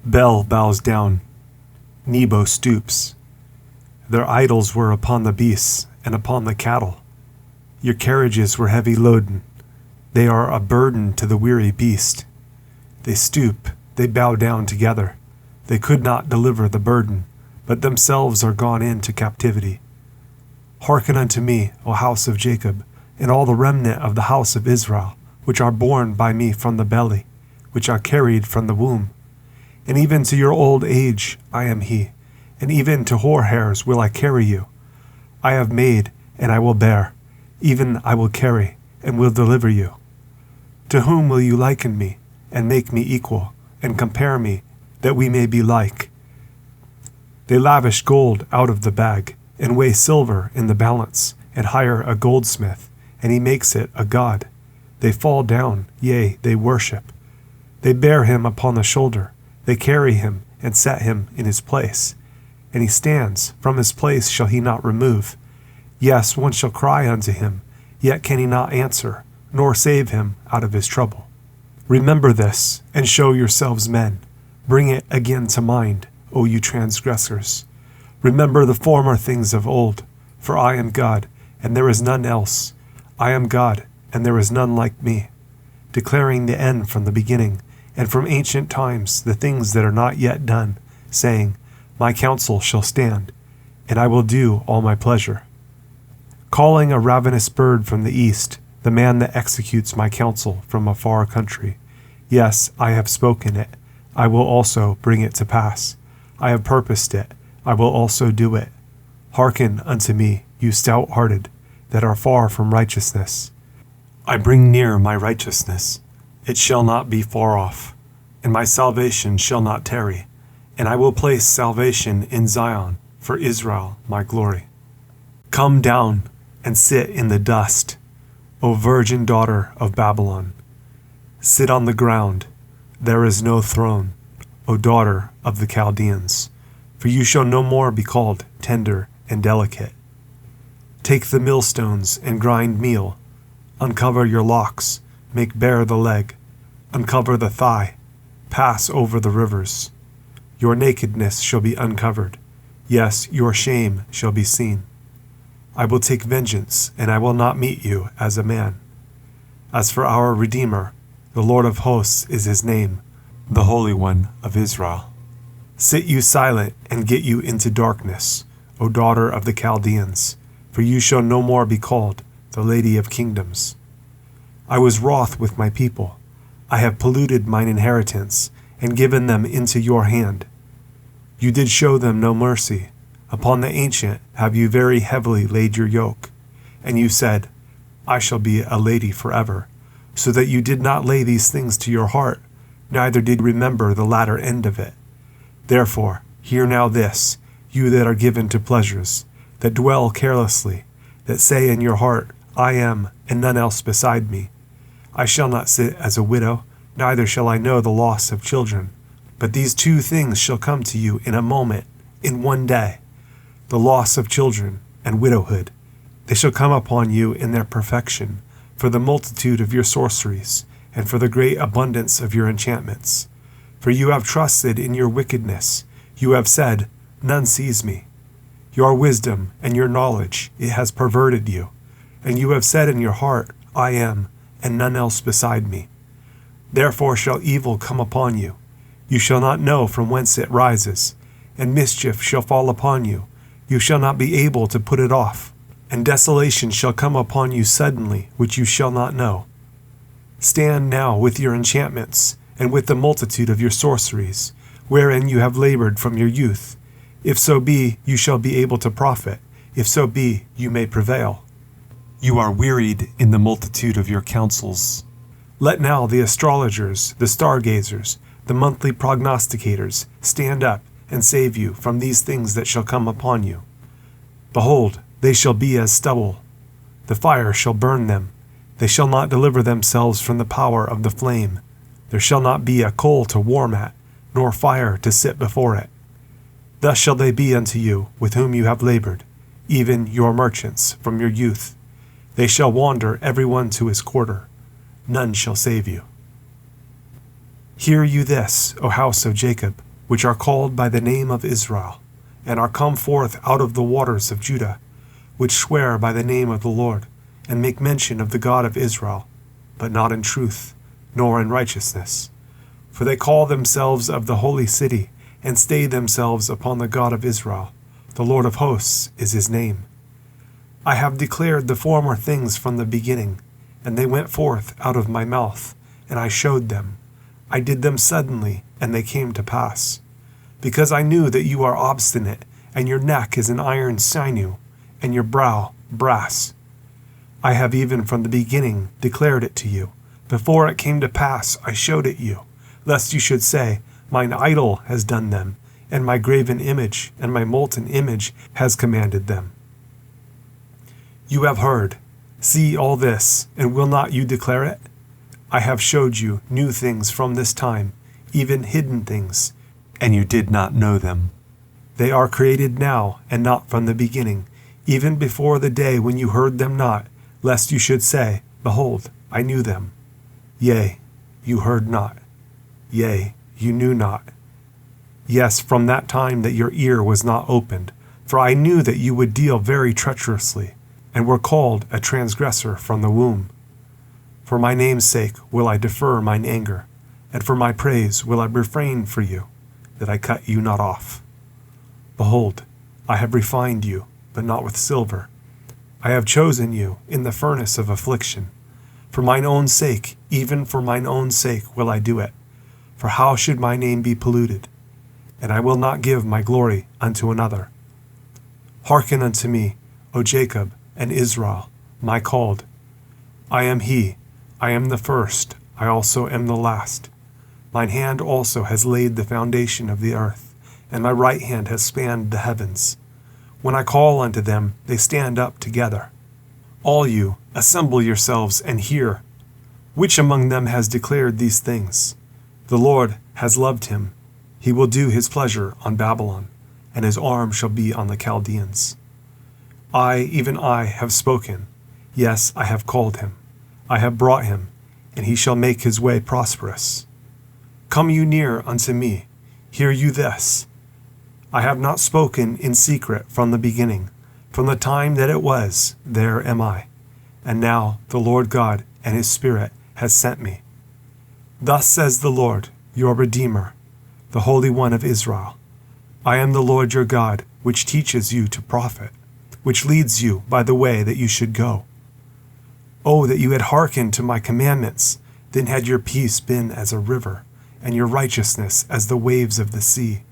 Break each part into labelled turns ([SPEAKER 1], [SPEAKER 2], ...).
[SPEAKER 1] Bel bows down, Nebo stoops. Their idols were upon the beasts and upon the cattle. Your carriages were heavy loaden. They are a burden to the weary beast. They stoop, they bow down together. They could not deliver the burden, but themselves are gone into captivity. Hearken unto me, O house of Jacob, and all the remnant of the house of Israel, which are born by me from the belly, which are carried from the womb. And even to your old age I am he, and even to hoar hairs will I carry you. I have made, and I will bear, even I will carry, and will deliver you. To whom will you liken me, and make me equal, and compare me, that we may be like? They lavish gold out of the bag, and weigh silver in the balance, and hire a goldsmith, and he makes it a god. They fall down, yea, they worship. They bear him upon the shoulder, they carry him, and set him in his place. And he stands, from his place shall he not remove. Yes, one shall cry unto him, yet can he not answer, nor save him out of his trouble. Remember this, and show yourselves men. Bring it again to mind, O you transgressors. Remember the former things of old, for I am God, and there is none else. I am God, and there is none like me, declaring the end from the beginning, and from ancient times the things that are not yet done, saying, My counsel shall stand, and I will do all my pleasure. Calling a ravenous bird from the east, the man that executes my counsel from a far country. Yes, I have spoken it, I will also bring it to pass. I have purposed it, I will also do it. Hearken unto me, you stout-hearted, that are far from righteousness. I bring near my righteousness, it shall not be far off, and my salvation shall not tarry, and I will place salvation in Zion, for Israel my glory. Come down and sit in the dust, O virgin daughter of Babylon. Sit on the ground, there is no throne, O daughter of the Chaldeans, for you shall no more be called tender and delicate. Take the millstones and grind meal, uncover your locks, make bare the leg, uncover the thigh, pass over the rivers. Your nakedness shall be uncovered, yes, your shame shall be seen. I will take vengeance, and I will not meet you as a man. As for our Redeemer, the Lord of hosts is his name, the Holy One of Israel. Sit you silent, and get you into darkness, O daughter of the Chaldeans, for you shall no more be called the Lady of Kingdoms. I was wroth with my people. I have polluted mine inheritance, and given them into your hand. You did show them no mercy. Upon the ancient have you very heavily laid your yoke. And you said, I shall be a lady forever, so that you did not lay these things to your heart, neither did remember the latter end of it. Therefore, hear now this, you that are given to pleasures, that dwell carelessly, that say in your heart, I am, and none else beside me. I shall not sit as a widow, neither shall I know the loss of children. But these two things shall come to you in a moment, in one day, the loss of children and widowhood. They shall come upon you in their perfection, for the multitude of your sorceries, and for the great abundance of your enchantments. For you have trusted in your wickedness. You have said, None sees me. Your wisdom and your knowledge, it has perverted you. And you have said in your heart, I am, and none else beside me. Therefore shall evil come upon you. You shall not know from whence it rises, and mischief shall fall upon you. You shall not be able to put it off. And desolation shall come upon you suddenly, which you shall not know. Stand now with your enchantments, and with the multitude of your sorceries, wherein you have labored from your youth. If so be, you shall be able to profit. If so be, you may prevail. You are wearied in the multitude of your counsels. Let now the astrologers, the stargazers, the monthly prognosticators stand up and save you from these things that shall come upon you. Behold, they shall be as stubble. The fire shall burn them. They shall not deliver themselves from the power of the flame. There shall not be a coal to warm at, nor fire to sit before it. Thus shall they be unto you, with whom you have labored, even your merchants from your youth. They shall wander every one to his quarter. None shall save you. Hear you this, O house of Jacob, which are called by the name of Israel, and are come forth out of the waters of Judah, which swear by the name of the Lord, and make mention of the God of Israel, but not in truth, nor in righteousness. For they call themselves of the holy city, and stay themselves upon the God of Israel. The Lord of hosts is his name. I have declared the former things from the beginning, and they went forth out of my mouth, and I showed them. I did them suddenly, and they came to pass. Because I knew that you are obstinate, and your neck is an iron sinew, and your brow brass. I have even from the beginning declared it to you. Before it came to pass, I showed it you, lest you should say, Mine idol has done them, and my graven image and my molten image has commanded them. You have heard, see all this, and will not you declare it? I have showed you new things from this time, even hidden things, and you did not know them. They are created now, and not from the beginning, even before the day when you heard them not, lest you should say, Behold, I knew them. Yea, you heard not. Yea, you knew not. Yes, from that time that your ear was not opened, for I knew that you would deal very treacherously, and were called a transgressor from the womb. For my name's sake will I defer mine anger, and for my praise will I refrain for you, that I cut you not off. Behold, I have refined you, but not with silver. I have chosen you in the furnace of affliction. For mine own sake, even for mine own sake will I do it. For how should my name be polluted? And I will not give my glory unto another. Hearken unto me, O Jacob and Israel, my called. I am he, I am the first, I also am the last. Mine hand also has laid the foundation of the earth, and my right hand has spanned the heavens. When I call unto them, they stand up together. All you, assemble yourselves and hear. Which among them has declared these things? The Lord has loved him. He will do his pleasure on Babylon, and his arm shall be on the Chaldeans. I, even I, have spoken. Yes, I have called him. I have brought him, and he shall make his way prosperous. Come you near unto me. Hear you this. I have not spoken in secret from the beginning. From the time that it was, there am I. And now the Lord God and his Spirit has sent me. Thus says the Lord, your Redeemer, the Holy One of Israel. I am the Lord your God, which teaches you to profit, which leads you by the way that you should go. Oh, that you had hearkened to my commandments, then had your peace been as a river, and your righteousness as the waves of the sea.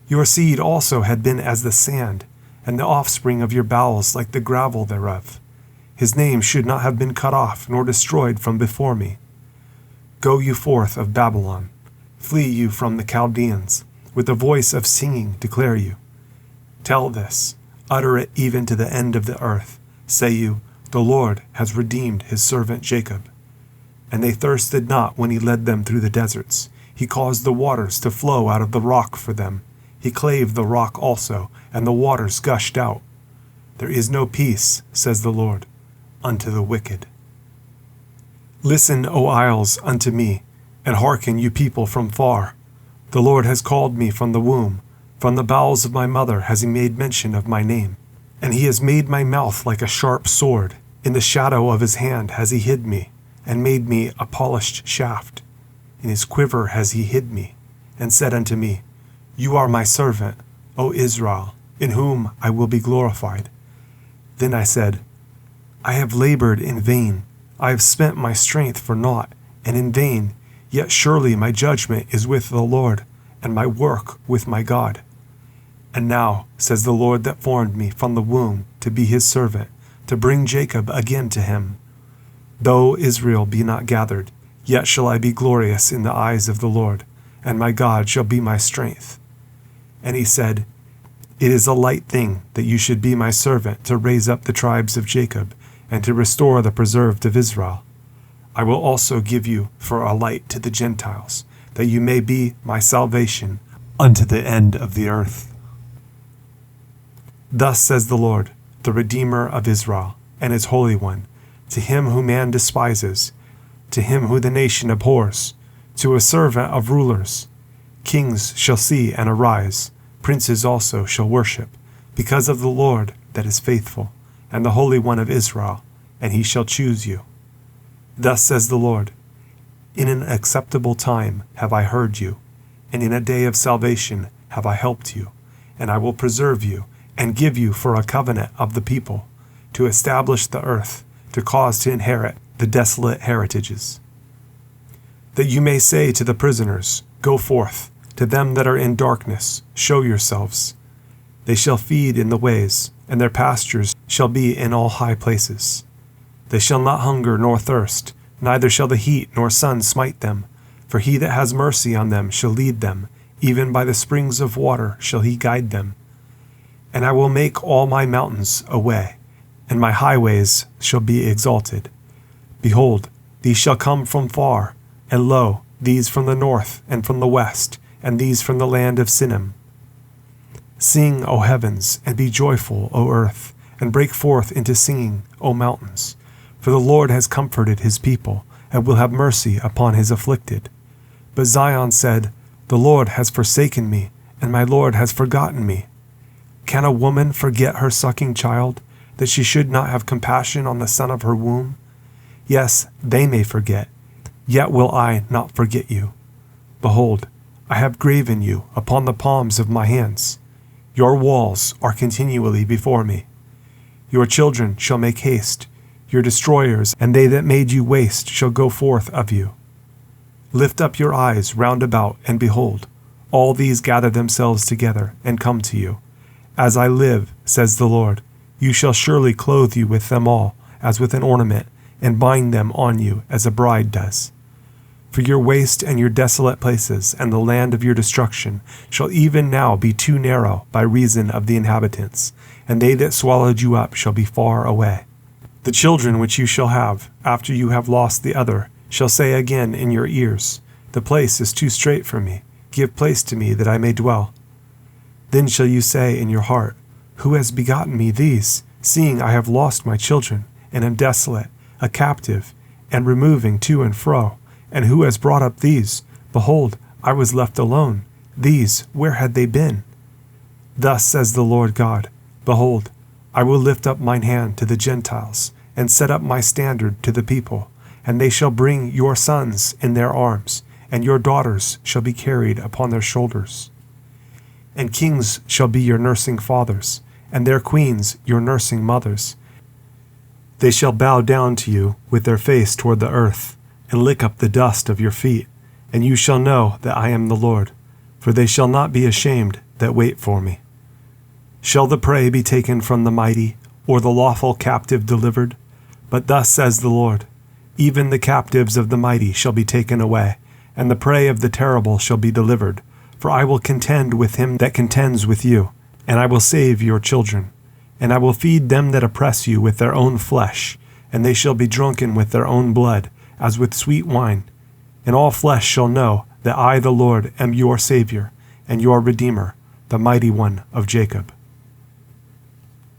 [SPEAKER 1] Your seed also had been as the sand, and the offspring of your bowels like the gravel thereof. His name should not have been cut off, nor destroyed from before me. Go you forth of Babylon, flee you from the Chaldeans, with the voice of singing declare you. Tell this, utter it even to the end of the earth, say you, the Lord has redeemed his servant Jacob. And they thirsted not when he led them through the deserts. He caused the waters to flow out of the rock for them. He clave the rock also, and the waters gushed out. There is no peace, says the Lord, unto the wicked. Listen, O isles, unto me, and hearken, you people from far. The Lord has called me from the womb. From the bowels of my mother has he made mention of my name. And he has made my mouth like a sharp sword. In the shadow of his hand has he hid me, and made me a polished shaft. In his quiver has he hid me, and said unto me, You are my servant, O Israel, in whom I will be glorified. Then I said, I have labored in vain. I have spent my strength for naught, and in vain. Yet surely my judgment is with the Lord, and my work with my God. And now, says the Lord that formed me from the womb to be his servant, to bring Jacob again to him. Though Israel be not gathered, yet shall I be glorious in the eyes of the Lord, and my God shall be my strength. And he said, It is a light thing that you should be my servant to raise up the tribes of Jacob, and to restore the preserved of Israel. I will also give you for a light to the Gentiles, that you may be my salvation unto the end of the earth. Thus says the Lord, the Redeemer of Israel, and his Holy One, to him whom man despises, to him who the nation abhors, to a servant of rulers. Kings shall see and arise, princes also shall worship, because of the Lord that is faithful, and the Holy One of Israel, and he shall choose you. Thus says the Lord, in an acceptable time have I heard you, and in a day of salvation have I helped you, and I will preserve you, and give you for a covenant of the people, to establish the earth, to cause to inherit the desolate heritages. That you may say to the prisoners, Go forth, to them that are in darkness, show yourselves. They shall feed in the ways, and their pastures shall be in all high places. They shall not hunger nor thirst, neither shall the heat nor sun smite them, for he that has mercy on them shall lead them, even by the springs of water shall he guide them. And I will make all my mountains a way, and my highways shall be exalted. Behold, these shall come from far, and lo, these from the north and from the west, and these from the land of Sinew. Sing, O heavens, and be joyful, O earth, and break forth into singing, O mountains. For the Lord has comforted his people, and will have mercy upon his afflicted. But Zion said, The Lord has forsaken me, and my Lord has forgotten me. Can a woman forget her sucking child, that she should not have compassion on the son of her womb? Yes, they may forget, yet will I not forget you. Behold, I have graven you upon the palms of my hands. Your walls are continually before me. Your children shall make haste, your destroyers, and they that made you waste shall go forth of you. Lift up your eyes round about, and behold, all these gather themselves together, and come to you. As I live, says the Lord, you shall surely clothe you with them all, as with an ornament, and bind them on you as a bride does. For your waste and your desolate places, and the land of your destruction, shall even now be too narrow by reason of the inhabitants, and they that swallowed you up shall be far away. The children which you shall have, after you have lost the other, shall say again in your ears, The place is too strait for me, give place to me that I may dwell. Then shall you say in your heart, Who has begotten me these, seeing I have lost my children, and am desolate, a captive, and removing to and fro? And who has brought up these? Behold, I was left alone. These, where had they been? Thus says the Lord God, Behold, I will lift up mine hand to the Gentiles, and set up my standard to the people, and they shall bring your sons in their arms, and your daughters shall be carried upon their shoulders. And kings shall be your nursing fathers, and their queens your nursing mothers. They shall bow down to you with their face toward the earth, and lick up the dust of your feet, and you shall know that I am the Lord, for they shall not be ashamed that wait for me. Shall the prey be taken from the mighty, or the lawful captive delivered? But thus says the Lord, Even the captives of the mighty shall be taken away, and the prey of the terrible shall be delivered, for I will contend with him that contends with you, and I will save your children. And I will feed them that oppress you with their own flesh, and they shall be drunken with their own blood, as with sweet wine. And all flesh shall know that I, the Lord, am your Savior, and your Redeemer, the Mighty One of Jacob.